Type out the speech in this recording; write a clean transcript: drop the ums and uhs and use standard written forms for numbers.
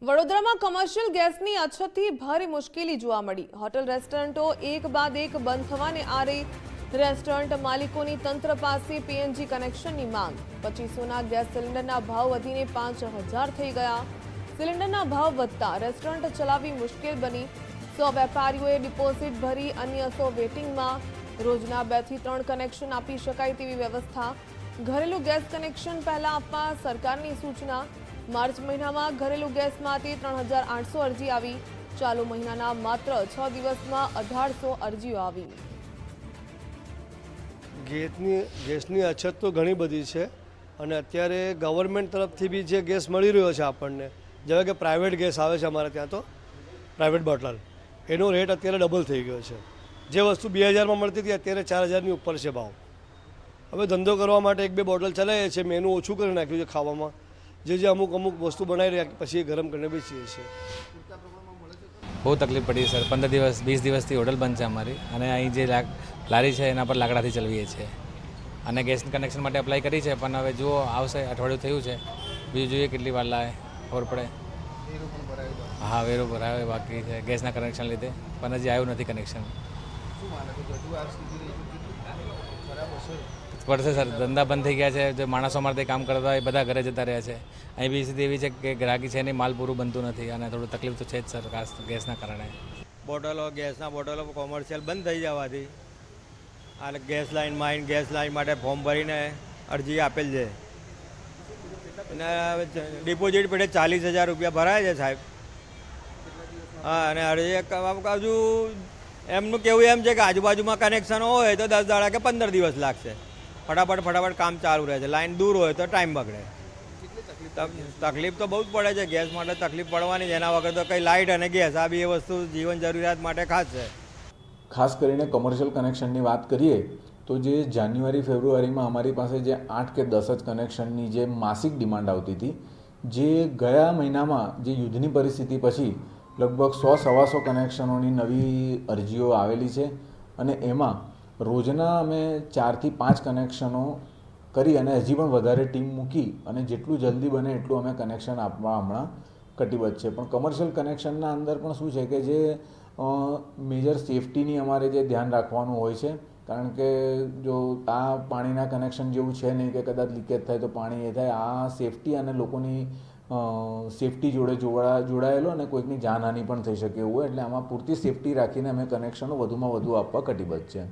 વડોદરામાં કમર્શિયલ ગેસની અછતથી ભારે મુશ્કેલી જોવા મળી। હોટલ રેસ્ટોરન્ટો એક બાદ એક બંધ થવાને આરે રેસ્ટોરન્ટ માલિકોની તંત્ર પાસે પીએનજી કનેક્શનની માંગ। 2500ના ગેસ સિલિન્ડરના ભાવ વધીને 5000 થઈ ગયા। સિલિન્ડરના ભાવ વધતા રેસ્ટોરન્ટ ચલાવવી મુશ્કેલ બની। 100 વેપારીઓએ ડિપોઝિટ ભરી, અન્ય 100 વેટિંગમાં। રોજના 2 થી 3 કનેક્શન આપી શકાય તેવી વ્યવસ્થા। ઘરેલું ગેસ કનેક્શન પહેલા આપવા સરકારની સૂચના। मार्च महीना में घरेलू गैस माटे 3800 अरजी आई। चालू महीना मात्र 6 दिवस में 1800 अरजीओ आई। गैसनी अछत तो घणी बधी है और अत्यारे गवर्नमेंट तरफ थी भी जे गैस मळी रह्यो छे आपणने, जेवा के प्राइवेट गैस आवे छे अमारे त्यां तो प्राइवेट बोटल एनो रेट अत्यारे डबल थई गयो छे। जे वस्तु 2000 में मळती थी अत्यारे 4000 ની ઉપર છે ભાવ। હવે ધંધો કરવા માટે એક બે બોટલ ચલાવીએ છીએ, મેનુ ઓછું કરી નાખ્યું છે ખાવામાં। જે અમુક વસ્તુ બનાવી રહ્યા પછી ગરમ કરીને બેચીએ છીએ। બહુ તકલીફ પડી સર। 15 દિવસ 20 દિવસથી હોટલ બંધ છે અમારી, અને અહીં જે લારી છે એના પર લાકડાથી ચલાવીએ છીએ, અને ગેસ કનેક્શન માટે એપ્લાય કરી છે, પણ હવે જુઓ આવશે, અઠવાડિયું થયું છે, બીજું જોઈએ કેટલી વાર લાવે ખબર પડે। હા, વેરો ભરાયો બાકી છે ગેસના કનેક્શન લીધે, પણ હજી આવ્યું નથી કનેક્શન। પડશે સર, ધંધા બંધ થઈ ગયા છે। જે માણસો અમારે કામ કરતા હોય બધા ઘરે જતા રહ્યા છે। અહીં બી સ્થિતિ એવી છે કે ગ્રાહકી છે નહીં, માલ પૂરું બનતું નથી, અને થોડું તકલીફ તો છે જ સર ગેસના કારણે। બોટલો ગેસના બોટલો કોમર્શિયલ બંધ થઈ જવાથી અને ગેસ લાઇનમાં આવીને ગેસ લાઇન માટે ફોર્મ ભરીને અરજી આપેલ છે, અને ડિપોઝિટ પેટે 40,000 રૂપિયા ભરાય છે સાહેબ। હા, અને અરજી હજુ એમનું કેવું એમ છે કે આજુબાજુમાં કનેક્શન હોય તો 10 દાડા કે 15 દિવસ લાગશે। ફટાફટ કામ ચાલુ રહે છે। લાઈન દૂર હોય તો ટાઈમ બગડે। તકલીફ તો બહુ જ પડે છે, ગેસ માટે તકલીફ પડવાની જ। એના વગર તો કંઈ લાઇટ અને ગેસ આ બે વસ્તુ જીવન જરૂરિયાત માટે ખાસ છે। ખાસ કરીને કમર્શિયલ કનેક્શનની વાત કરીએ તો જે જાન્યુઆરી ફેબ્રુઆરીમાં અમારી પાસે જે 8 કે 10 જ કનેક્શનની જે માસિક ડિમાન્ડ આવતી હતી, જે ગયા મહિનામાં જે યુદ્ધની પરિસ્થિતિ પછી લગભગ 100-125 કનેક્શનોની નવી અરજીઓ આવેલી છે, અને એમાં રોજના અમે 4 થી 5 કનેક્શનો કરી અને હજી પણ વધારે ટીમ મૂકી અને જેટલું જલ્દી બને એટલું અમે કનેક્શન આપવા હમણાં કટિબદ્ધ છે। પણ કમર્શિયલ કનેક્શનના અંદર પણ શું છે કે જે મેજર સેફટીની અમારે જે ધ્યાન રાખવાનું હોય છે, કારણ કે જો આ પાણીના કનેક્શન જેવું છે નહીં કે કદાચ લીકેજ થાય તો પાણી એ થાય। આ સેફટી અને લોકોની સેફટી જોડે જોડાયેલો અને કોઈકની જાનહાનિ પણ થઈ શકે એવું હોય, એટલે આમાં પૂરતી સેફટી રાખીને અમે કનેક્શનો વધુમાં વધુ આપવા કટિબદ્ધ છે।